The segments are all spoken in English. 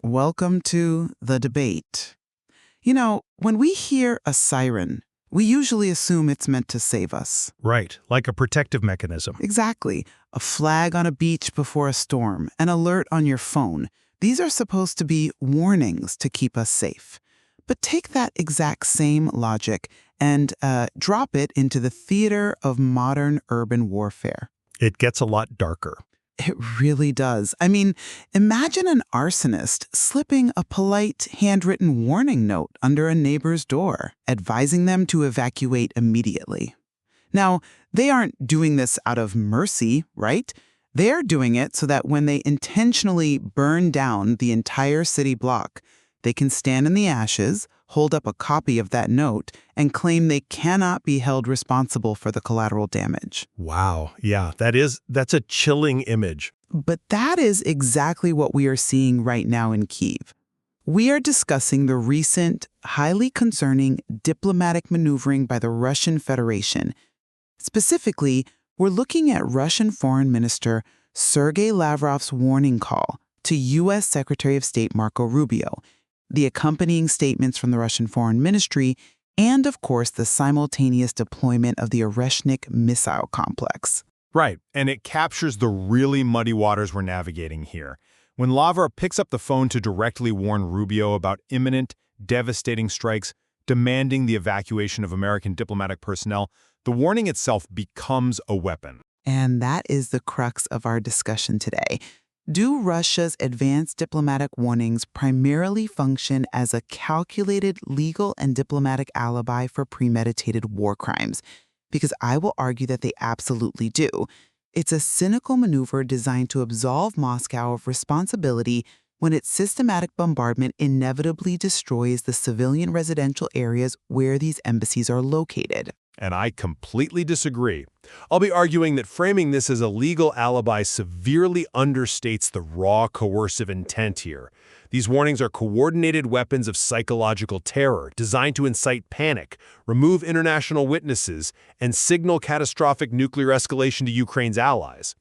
Welcome to the debate. When we hear a siren, we usually assume it's meant to save us. Right, like a protective mechanism. Exactly. A flag on a beach before a storm, an alert on your phone. These are supposed to be warnings to keep us safe. But take that exact same logic and drop it into the theater of modern urban warfare. It gets a lot darker. It really does. Imagine an arsonist slipping a polite handwritten warning note under a neighbor's door, advising them to evacuate immediately. Now, they aren't doing this out of mercy, right? They're doing it so that when they intentionally burn down the entire city block, they can stand in the ashes, hold up a copy of that note, and claim they cannot be held responsible for the collateral damage. Wow, yeah, that's a chilling image. But that is exactly what we are seeing right now in Kyiv. We are discussing the recent, highly concerning diplomatic maneuvering by the Russian Federation. Specifically, we're looking at Russian Foreign Minister Sergey Lavrov's warning call to U.S. Secretary of State Marco Rubio, the accompanying statements from the Russian Foreign Ministry, and, of course, the simultaneous deployment of the Oreshnik missile complex. Right, and it captures the really muddy waters we're navigating here. When Lavrov picks up the phone to directly warn Rubio about imminent, devastating strikes demanding the evacuation of American diplomatic personnel, the warning itself becomes a weapon. And that is the crux of our discussion today. Do Russia's advanced diplomatic warnings primarily function as a calculated legal and diplomatic alibi for premeditated war crimes? Because I will argue that they absolutely do. It's a cynical maneuver designed to absolve Moscow of responsibility when its systematic bombardment inevitably destroys the civilian residential areas where these embassies are located. And I completely disagree. I'll be arguing that framing this as a legal alibi severely understates the raw coercive intent here. These warnings are coordinated weapons of psychological terror designed to incite panic, remove international witnesses, and signal catastrophic nuclear escalation to Ukraine's allies.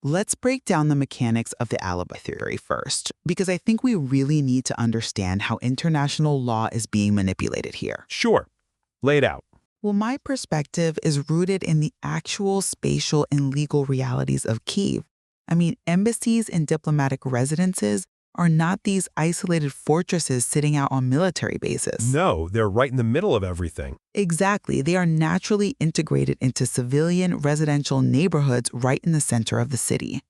Let's break down the mechanics of the alibi theory first, because I think we really need to understand how international law is being manipulated here. Sure. Lay it out. Well, my perspective is rooted in the actual spatial and legal realities of Kyiv. Embassies and diplomatic residences are not these isolated fortresses sitting out on military bases. No, they're right in the middle of everything. Exactly. They are naturally integrated into civilian residential neighborhoods right in the center of the city.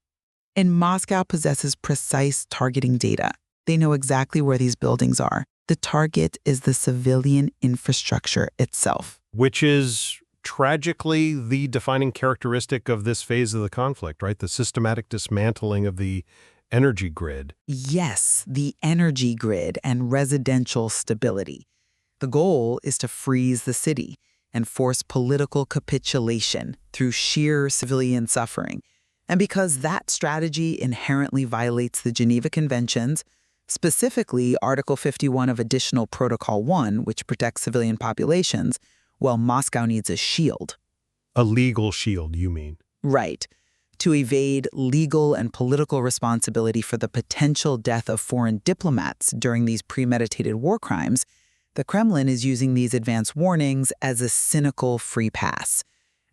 And Moscow possesses precise targeting data. They know exactly where these buildings are. The target is the civilian infrastructure itself. Which is tragically the defining characteristic of this phase of the conflict, right? The systematic dismantling of the energy grid. Yes, the energy grid and residential stability. The goal is to freeze the city and force political capitulation through sheer civilian suffering. And because that strategy inherently violates the Geneva Conventions, specifically Article 51 of Additional Protocol 1, which protects civilian populations, Moscow needs a shield. A legal shield, you mean? Right. To evade legal and political responsibility for the potential death of foreign diplomats during these premeditated war crimes, the Kremlin is using these advance warnings as a cynical free pass.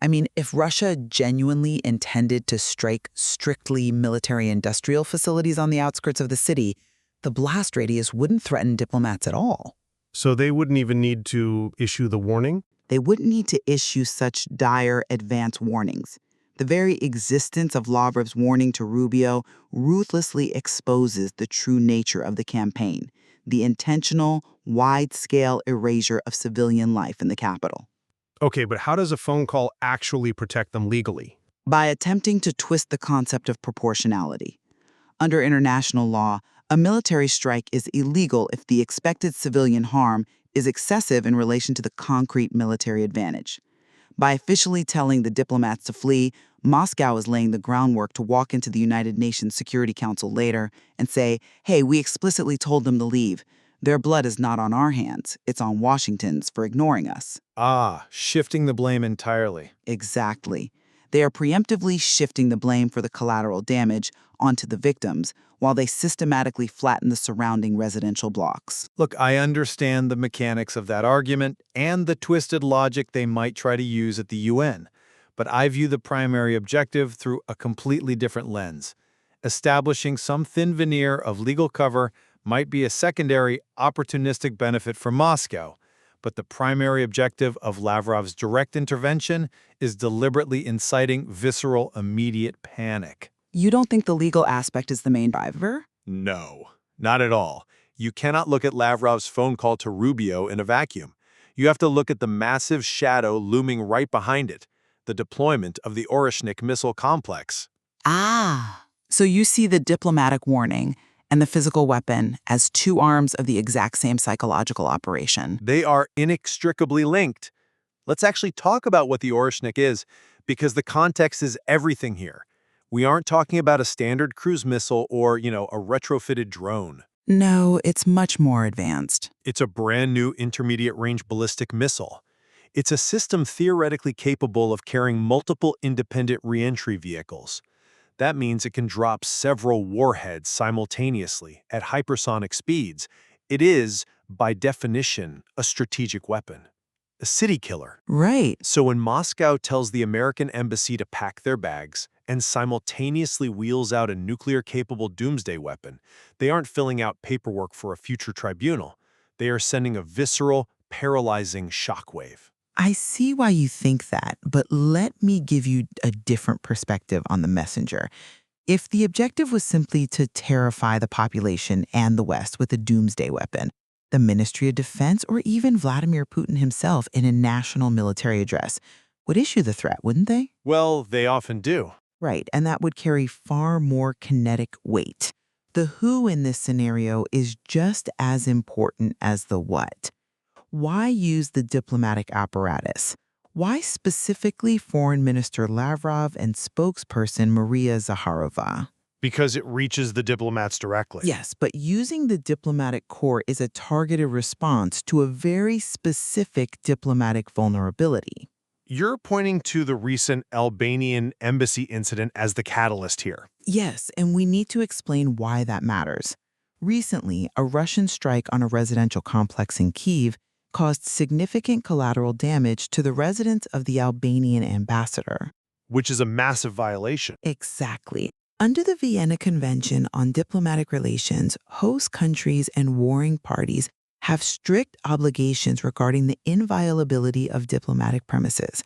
If Russia genuinely intended to strike strictly military-industrial facilities on the outskirts of the city, the blast radius wouldn't threaten diplomats at all. So they wouldn't even need to issue the warning? They wouldn't need to issue such dire advance warnings. The very existence of Lavrov's warning to Rubio ruthlessly exposes the true nature of the campaign, the intentional, wide-scale erasure of civilian life in the capital. Okay, but how does a phone call actually protect them legally? By attempting to twist the concept of proportionality. Under international law, a military strike is illegal if the expected civilian harm is excessive in relation to the concrete military advantage. By officially telling the diplomats to flee, Moscow is laying the groundwork to walk into the United Nations Security Council later and say, hey, we explicitly told them to leave. Their blood is not on our hands. It's on Washington's for ignoring us. Shifting the blame entirely. Exactly. They are preemptively shifting the blame for the collateral damage onto the victims while they systematically flatten the surrounding residential blocks. Look, I understand the mechanics of that argument and the twisted logic they might try to use at the UN, but I view the primary objective through a completely different lens. Establishing some thin veneer of legal cover might be a secondary, opportunistic benefit for Moscow, but the primary objective of Lavrov's direct intervention is deliberately inciting visceral, immediate panic. You don't think the legal aspect is the main driver? No, not at all. You cannot look at Lavrov's phone call to Rubio in a vacuum. You have to look at the massive shadow looming right behind it, the deployment of the Oreshnik missile complex. Ah. So you see the diplomatic warning and the physical weapon as two arms of the exact same psychological operation. They are inextricably linked. Let's actually talk about what the Oreshnik is, because the context is everything here. We aren't talking about a standard cruise missile or, a retrofitted drone. No, it's much more advanced. It's a brand new intermediate-range ballistic missile. It's a system theoretically capable of carrying multiple independent reentry vehicles. That means it can drop several warheads simultaneously at hypersonic speeds. It is, by definition, a strategic weapon. A city killer. Right. So when Moscow tells the American embassy to pack their bags and simultaneously wheels out a nuclear-capable doomsday weapon, they aren't filling out paperwork for a future tribunal. They are sending a visceral, paralyzing shockwave. I see why you think that, but let me give you a different perspective on the messenger. If the objective was simply to terrify the population and the West with a doomsday weapon, the Ministry of Defense or even Vladimir Putin himself in a national military address would issue the threat, wouldn't they? Well, they often do. Right, and that would carry far more kinetic weight. The who in this scenario is just as important as the what. Why use the diplomatic apparatus? Why specifically Foreign Minister Lavrov and spokesperson Maria Zakharova? Because it reaches the diplomats directly. Yes, but using the diplomatic corps is a targeted response to a very specific diplomatic vulnerability. You're pointing to the recent Albanian embassy incident as the catalyst here. Yes, and we need to explain why that matters. Recently, a Russian strike on a residential complex in Kyiv caused significant collateral damage to the residence of the Albanian ambassador. Which is a massive violation. Exactly. Under the Vienna Convention on Diplomatic Relations, host countries and warring parties have strict obligations regarding the inviolability of diplomatic premises.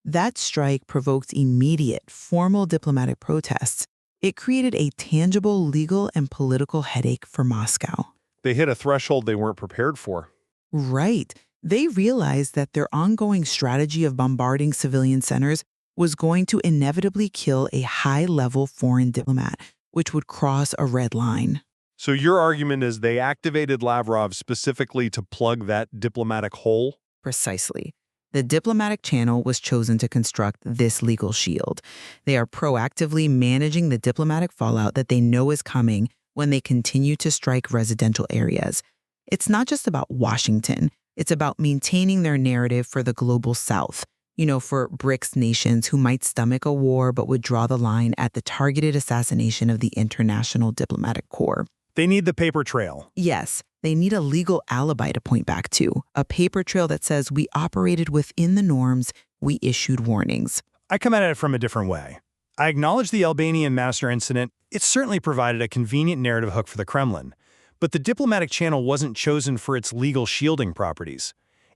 That strike provoked immediate, formal diplomatic protests. It created a tangible legal and political headache for Moscow. They hit a threshold they weren't prepared for. Right. They realized that their ongoing strategy of bombarding civilian centers was going to inevitably kill a high-level foreign diplomat, which would cross a red line. So your argument is they activated Lavrov specifically to plug that diplomatic hole? Precisely. The diplomatic channel was chosen to construct this legal shield. They are proactively managing the diplomatic fallout that they know is coming when they continue to strike residential areas. It's not just about Washington. It's about maintaining their narrative for the global South. For BRICS nations who might stomach a war but would draw the line at the targeted assassination of the international diplomatic corps. They need the paper trail. Yes, they need a legal alibi to point back to, a paper trail that says we operated within the norms, we issued warnings. I come at it from a different way. I acknowledge the Albanian master incident. It certainly provided a convenient narrative hook for the Kremlin. But the diplomatic channel wasn't chosen for its legal shielding properties.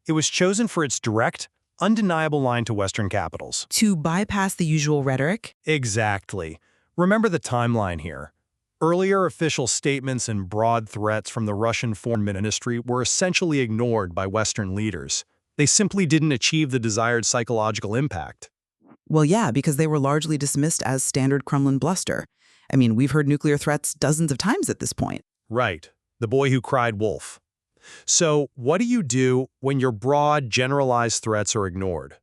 It was chosen for its direct, undeniable line to Western capitals. To bypass the usual rhetoric? Exactly. Remember the timeline here. Earlier official statements and broad threats from the Russian Foreign Ministry were essentially ignored by Western leaders. They simply didn't achieve the desired psychological impact. Well, yeah, because they were largely dismissed as standard Kremlin bluster. I mean, we've heard nuclear threats dozens of times at this point. Right. The boy who cried wolf. So what do you do when your broad, generalized threats are ignored?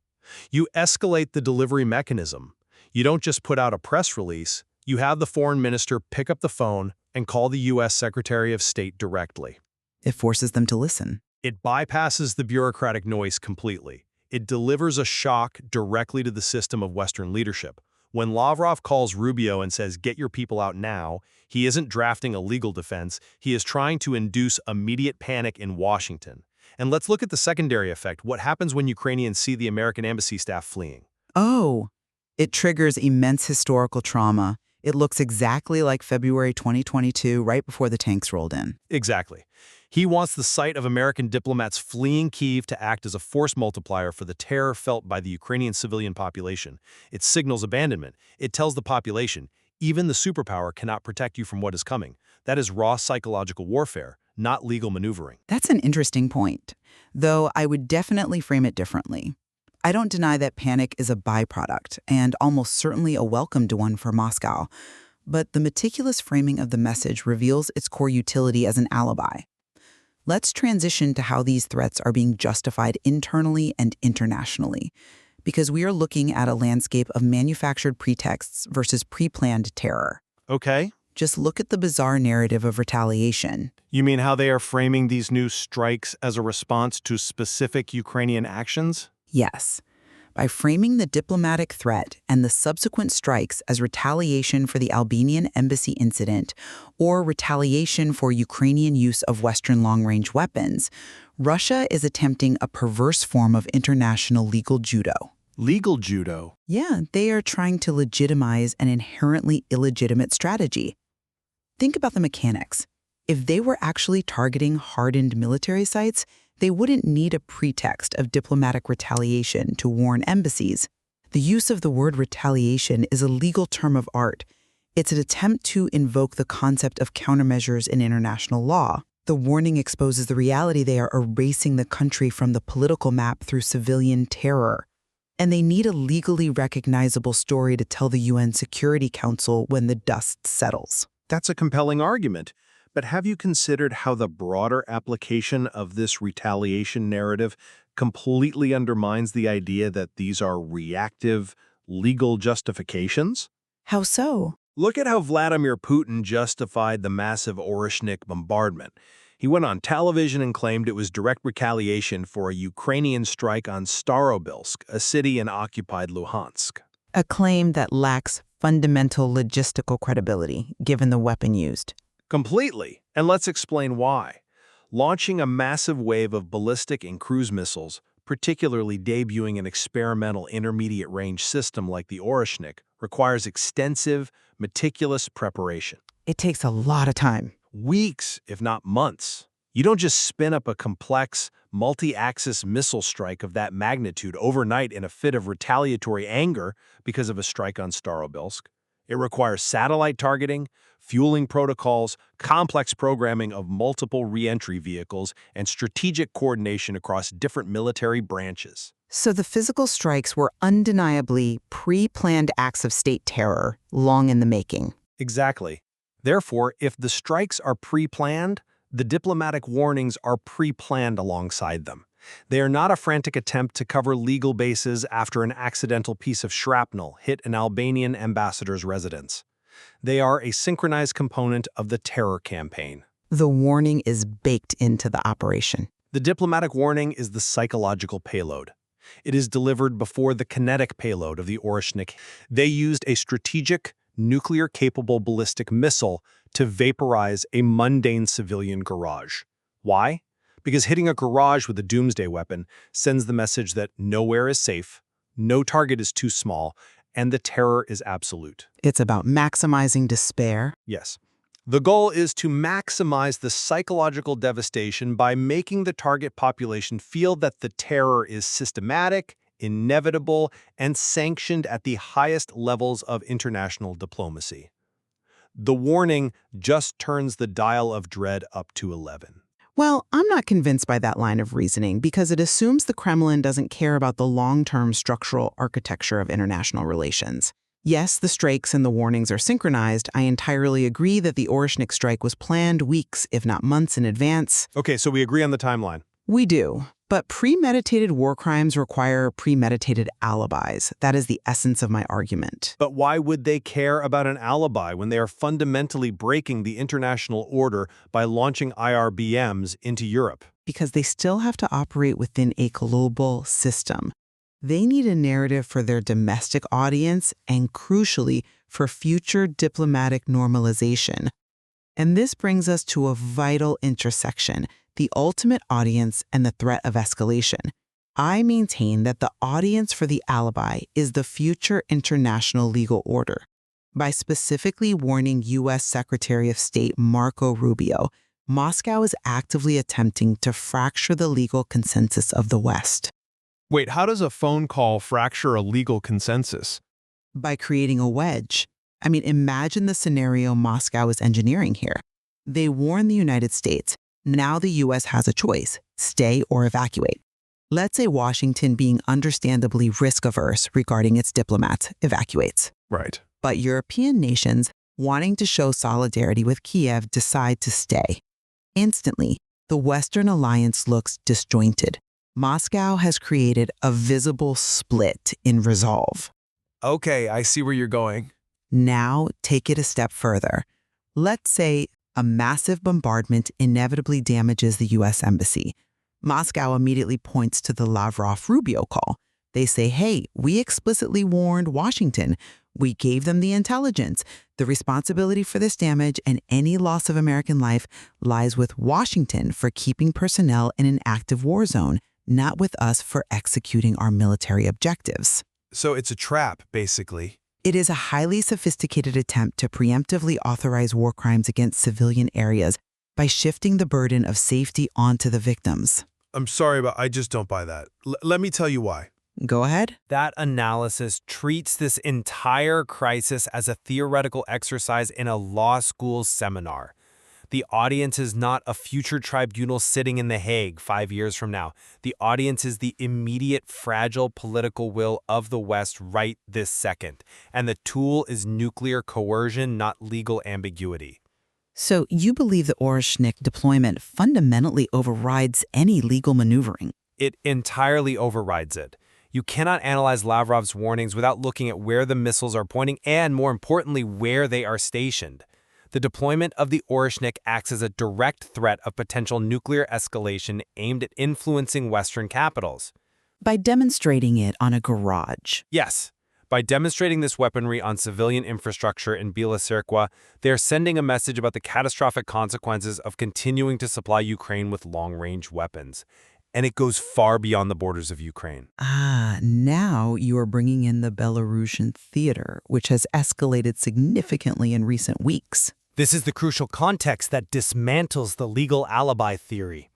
You escalate the delivery mechanism. You don't just put out a press release. You have the foreign minister pick up the phone and call the U.S. Secretary of State directly. It forces them to listen. It bypasses the bureaucratic noise completely. It delivers a shock directly to the system of Western leadership, When Lavrov calls Rubio and says, "Get your people out now," he isn't drafting a legal defense, he is trying to induce immediate panic in Washington. And let's look at the secondary effect. What happens when Ukrainians see the American embassy staff fleeing? Oh, it triggers immense historical trauma. It looks exactly like February 2022, right before the tanks rolled in. Exactly. He wants the sight of American diplomats fleeing Kyiv to act as a force multiplier for the terror felt by the Ukrainian civilian population. It signals abandonment. It tells the population, even the superpower cannot protect you from what is coming. That is raw psychological warfare, not legal maneuvering. That's an interesting point, though I would definitely frame it differently. I don't deny that panic is a byproduct, and almost certainly a welcomed one for Moscow, but the meticulous framing of the message reveals its core utility as an alibi. Let's transition to how these threats are being justified internally and internationally, because we are looking at a landscape of manufactured pretexts versus pre-planned terror. Okay. Just look at the bizarre narrative of retaliation. You mean how they are framing these new strikes as a response to specific Ukrainian actions? Yes, by framing the diplomatic threat and the subsequent strikes as retaliation for the Albanian embassy incident or retaliation for Ukrainian use of Western long-range weapons, Russia is attempting a perverse form of international legal judo. Legal judo? Yeah, they are trying to legitimize an inherently illegitimate strategy. Think about the mechanics. If they were actually targeting hardened military sites, they wouldn't need a pretext of diplomatic retaliation to warn embassies. The use of the word retaliation is a legal term of art. It's an attempt to invoke the concept of countermeasures in international law. The warning exposes the reality they are erasing the country from the political map through civilian terror. And they need a legally recognizable story to tell the UN Security Council when the dust settles. That's a compelling argument. But have you considered how the broader application of this retaliation narrative completely undermines the idea that these are reactive, legal justifications? How so? Look at how Vladimir Putin justified the massive Oreshnik bombardment. He went on television and claimed it was direct retaliation for a Ukrainian strike on Starobilsk, a city in occupied Luhansk. A claim that lacks fundamental logistical credibility, given the weapon used. Completely. And let's explain why. Launching a massive wave of ballistic and cruise missiles, particularly debuting an experimental intermediate-range system like the Oreshnik, requires extensive, meticulous preparation. It takes a lot of time. Weeks, if not months. You don't just spin up a complex, multi-axis missile strike of that magnitude overnight in a fit of retaliatory anger because of a strike on Starobilsk. It requires satellite targeting, fueling protocols, complex programming of multiple re-entry vehicles, and strategic coordination across different military branches. So the physical strikes were undeniably pre-planned acts of state terror, long in the making. Exactly. Therefore, if the strikes are pre-planned, the diplomatic warnings are pre-planned alongside them. They are not a frantic attempt to cover legal bases after an accidental piece of shrapnel hit an Albanian ambassador's residence. They are a synchronized component of the terror campaign. The warning is baked into the operation. The diplomatic warning is the psychological payload. It is delivered before the kinetic payload of the Oreshnik. They used a strategic, nuclear-capable ballistic missile to vaporize a mundane civilian garage. Why? Because hitting a garage with a doomsday weapon sends the message that nowhere is safe, no target is too small, and the terror is absolute. It's about maximizing despair. Yes. The goal is to maximize the psychological devastation by making the target population feel that the terror is systematic, inevitable, and sanctioned at the highest levels of international diplomacy. The warning just turns the dial of dread up to 11. Well, I'm not convinced by that line of reasoning because it assumes the Kremlin doesn't care about the long-term structural architecture of international relations. Yes, the strikes and the warnings are synchronized. I entirely agree that the Oreshnik strike was planned weeks, if not months in advance. Okay, so we agree on the timeline. We do. But premeditated war crimes require premeditated alibis. That is the essence of my argument. But why would they care about an alibi when they are fundamentally breaking the international order by launching IRBMs into Europe? Because they still have to operate within a global system. They need a narrative for their domestic audience and, crucially, for future diplomatic normalization. And this brings us to a vital intersection, the ultimate audience and the threat of escalation. I maintain that the audience for the alibi is the future international legal order. By specifically warning U.S. Secretary of State Marco Rubio, Moscow is actively attempting to fracture the legal consensus of the West. Wait, how does a phone call fracture a legal consensus? By creating a wedge. Imagine the scenario Moscow is engineering here. They warn the United States. Now the U.S. has a choice, stay or evacuate. Let's say Washington, being understandably risk-averse regarding its diplomats, evacuates. Right. But European nations, wanting to show solidarity with Kyiv, decide to stay. Instantly, the Western alliance looks disjointed. Moscow has created a visible split in resolve. Okay, I see where you're going. Now, take it a step further. Let's say a massive bombardment inevitably damages the U.S. embassy. Moscow immediately points to the Lavrov-Rubio call. They say, hey, we explicitly warned Washington. We gave them the intelligence. The responsibility for this damage and any loss of American life lies with Washington for keeping personnel in an active war zone, not with us for executing our military objectives. So it's a trap, basically. It is a highly sophisticated attempt to preemptively authorize war crimes against civilian areas by shifting the burden of safety onto the victims. I'm sorry, but I just don't buy that. Let me tell you why. Go ahead. That analysis treats this entire crisis as a theoretical exercise in a law school seminar. The audience is not a future tribunal sitting in The Hague 5 years from now. The audience is the immediate, fragile political will of the West right this second. And the tool is nuclear coercion, not legal ambiguity. So you believe the Oreshnik deployment fundamentally overrides any legal maneuvering? It entirely overrides it. You cannot analyze Lavrov's warnings without looking at where the missiles are pointing and, more importantly, where they are stationed. The deployment of the Oreshnik acts as a direct threat of potential nuclear escalation aimed at influencing Western capitals. By demonstrating it on a garage. Yes. By demonstrating this weaponry on civilian infrastructure in Bila Tserkva, they are sending a message about the catastrophic consequences of continuing to supply Ukraine with long-range weapons. And it goes far beyond the borders of Ukraine. Now you are bringing in the Belarusian theater, which has escalated significantly in recent weeks. This is the crucial context that dismantles the legal alibi theory.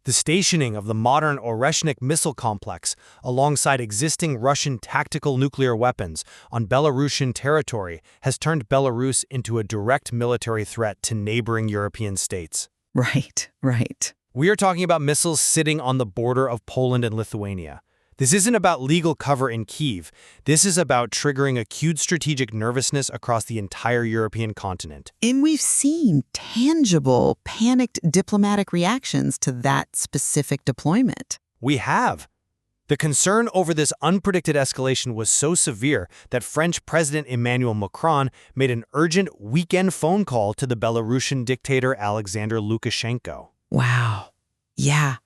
The stationing of the modern Oreshnik missile complex alongside existing Russian tactical nuclear weapons on Belarusian territory has turned Belarus into a direct military threat to neighboring European states. Right. We are talking about missiles sitting on the border of Poland and Lithuania. This isn't about legal cover in Kyiv. This is about triggering acute strategic nervousness across the entire European continent. And we've seen tangible, panicked diplomatic reactions to that specific deployment. We have. The concern over this unpredicted escalation was so severe that French President Emmanuel Macron made an urgent weekend phone call to the Belarusian dictator Alexander Lukashenko. Wow. Yeah.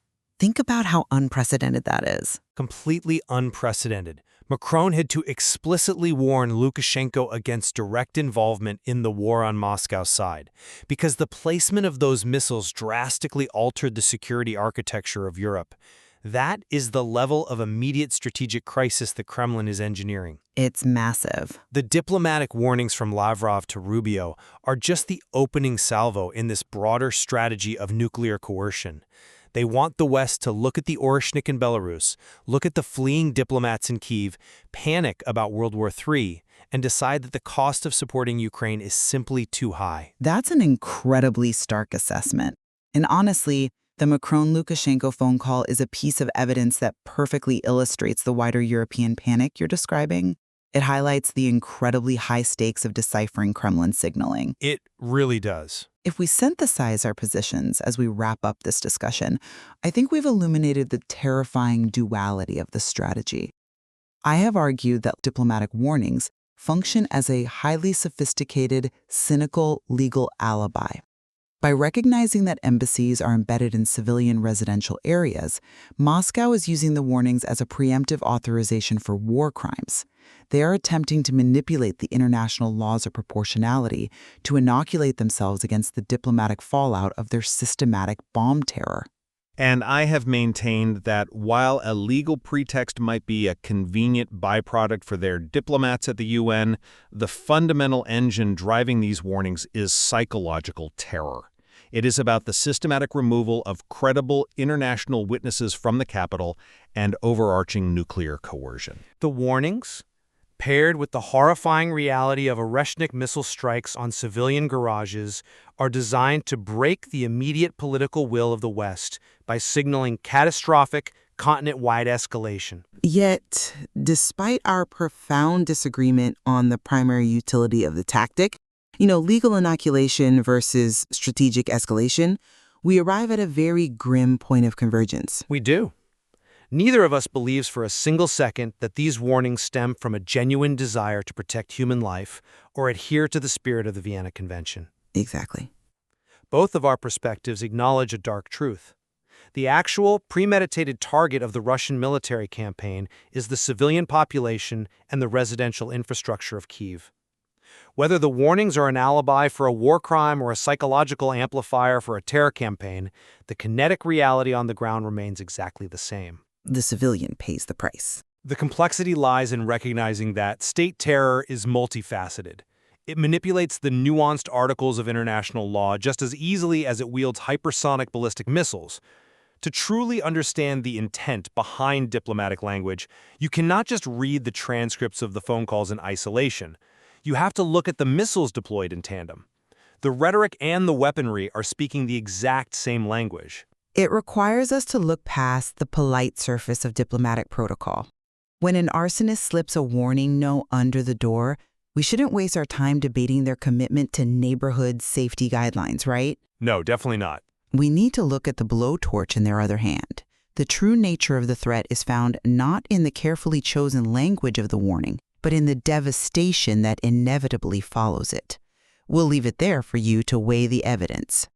Think about how unprecedented that is. Completely unprecedented. Macron had to explicitly warn Lukashenko against direct involvement in the war on Moscow's side, because the placement of those missiles drastically altered the security architecture of Europe. That is the level of immediate strategic crisis the Kremlin is engineering. It's massive. The diplomatic warnings from Lavrov to Rubio are just the opening salvo in this broader strategy of nuclear coercion. They want the West to look at the Oreshnik in Belarus, look at the fleeing diplomats in Kyiv, panic about World War III, and decide that the cost of supporting Ukraine is simply too high. That's an incredibly stark assessment. And honestly, the Macron-Lukashenko phone call is a piece of evidence that perfectly illustrates the wider European panic you're describing. It highlights the incredibly high stakes of deciphering Kremlin signaling. It really does. If we synthesize our positions as we wrap up this discussion, I think we've illuminated the terrifying duality of the strategy. I have argued that diplomatic warnings function as a highly sophisticated, cynical legal alibi. By recognizing that embassies are embedded in civilian residential areas, Moscow is using the warnings as a preemptive authorization for war crimes. They are attempting to manipulate the international laws of proportionality to inoculate themselves against the diplomatic fallout of their systematic bomb terror. And I have maintained that while a legal pretext might be a convenient byproduct for their diplomats at the UN, the fundamental engine driving these warnings is psychological terror. It is about the systematic removal of credible international witnesses from the capital and overarching nuclear coercion. The warnings, paired with the horrifying reality of Oreshnik missile strikes on civilian garages, are designed to break the immediate political will of the West by signaling catastrophic, continent-wide escalation. Yet, despite our profound disagreement on the primary utility of the tactic, legal inoculation versus strategic escalation, we arrive at a very grim point of convergence. We do. Neither of us believes for a single second that these warnings stem from a genuine desire to protect human life or adhere to the spirit of the Vienna Convention. Exactly. Both of our perspectives acknowledge a dark truth. The actual, premeditated target of the Russian military campaign is the civilian population and the residential infrastructure of Kyiv. Whether the warnings are an alibi for a war crime or a psychological amplifier for a terror campaign, the kinetic reality on the ground remains exactly the same. The civilian pays the price. The complexity lies in recognizing that state terror is multifaceted. It manipulates the nuanced articles of international law just as easily as it wields hypersonic ballistic missiles. To truly understand the intent behind diplomatic language, you cannot just read the transcripts of the phone calls in isolation. You have to look at the missiles deployed in tandem. The rhetoric and the weaponry are speaking the exact same language. It requires us to look past the polite surface of diplomatic protocol. When an arsonist slips a warning note under the door, we shouldn't waste our time debating their commitment to neighborhood safety guidelines, right? No, definitely not. We need to look at the blowtorch in their other hand. The true nature of the threat is found not in the carefully chosen language of the warning, but in the devastation that inevitably follows it. We'll leave it there for you to weigh the evidence.